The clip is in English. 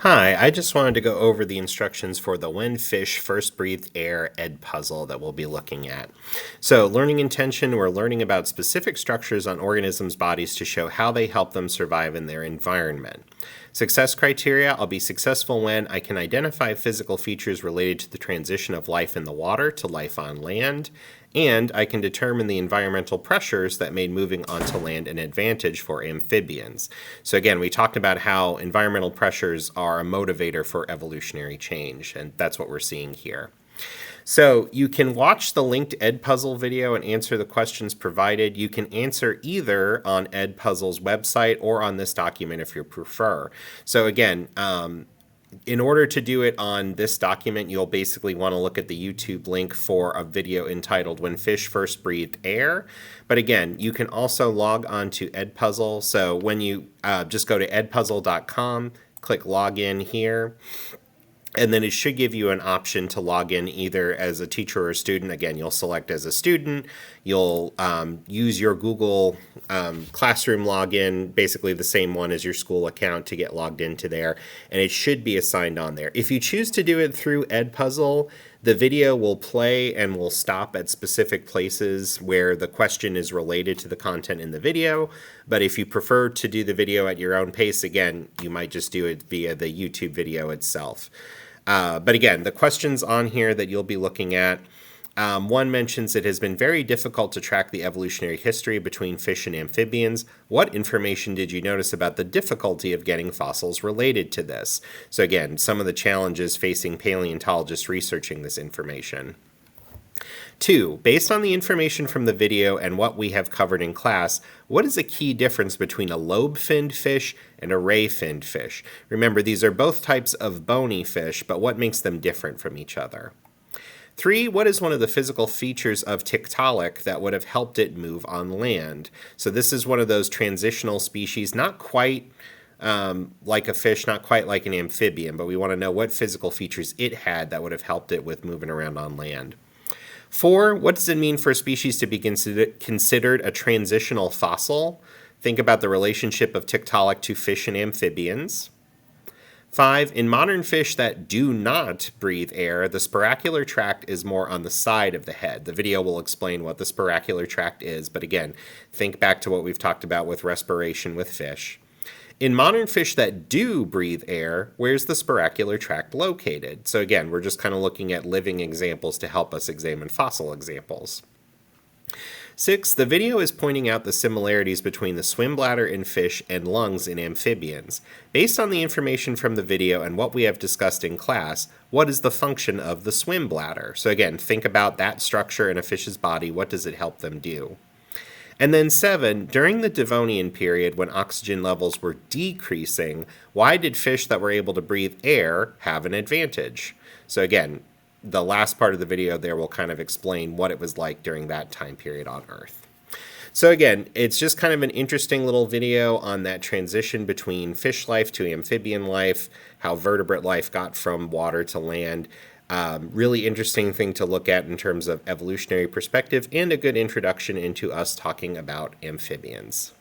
Hi, I just wanted to go over the instructions for the When Fish First Breathed Air Edpuzzle that we'll be looking at. So, learning intention, we're learning about specific structures on organisms' bodies to show how they help them survive in their environment. Success criteria, I'll be successful when I can identify physical features related to the transition of life in the water to life on land, and I can determine the environmental pressures that made moving onto land an advantage for amphibians. So again, we talked about how environmental pressures are a motivator for evolutionary change, and that's what we're seeing here. So you can watch the linked Edpuzzle video and answer the questions provided. You can answer either on Edpuzzle's website or on this document if you prefer. So again, in order to do it on this document, you'll basically want to look at the YouTube link for a video entitled When Fish First Breathed Air. But again, you can also log on to Edpuzzle. So when you just go to edpuzzle.com, click login here. And then it should give you an option to log in either as a teacher or a student. Again, you'll select as a student. You'll use your Google Classroom login, basically the same one as your school account, to get logged into there. And it should be assigned on there. If you choose to do it through Edpuzzle, the video will play and will stop at specific places where the question is related to the content in the video. But if you prefer to do the video at your own pace, again, you might just do it via the YouTube video itself. But again, the questions on here that you'll be looking at, one mentions it has been very difficult to track the evolutionary history between fish and amphibians. What information did you notice about the difficulty of getting fossils related to this? So again, some of the challenges facing paleontologists researching this information. 2. Based on the information from the video and what we have covered in class, what is a key difference between a lobe-finned fish and a ray-finned fish? Remember, these are both types of bony fish, but what makes them different from each other? 3. What is one of the physical features of Tiktaalik that would have helped it move on land? So this is one of those transitional species, not quite like a fish, not quite like an amphibian, but we want to know what physical features it had that would have helped it with moving around on land. 4. What does it mean for a species to be considered a transitional fossil? Think about the relationship of Tiktaalik to fish and amphibians. 5. In modern fish that do not breathe air, the sporacular tract is more on the side of the head. The video will explain what the sporacular tract is, but again, think back to what we've talked about with respiration with fish. In modern fish that do breathe air, where's the sporacular tract located? So again, we're just kind of looking at living examples to help us examine fossil examples. 6. The video is pointing out the similarities between the swim bladder in fish and lungs in amphibians. Based on the information from the video and what we have discussed in class, what is the function of the swim bladder? So again, think about that structure in a fish's body. What does it help them do? And then 7, during the Devonian period when oxygen levels were decreasing, why did fish that were able to breathe air have an advantage? So again, the last part of the video there will kind of explain what it was like during that time period on Earth. So again, it's just kind of an interesting little video on that transition between fish life to amphibian life, how vertebrate life got from water to land. Really interesting thing to look at in terms of evolutionary perspective and a good introduction into us talking about amphibians.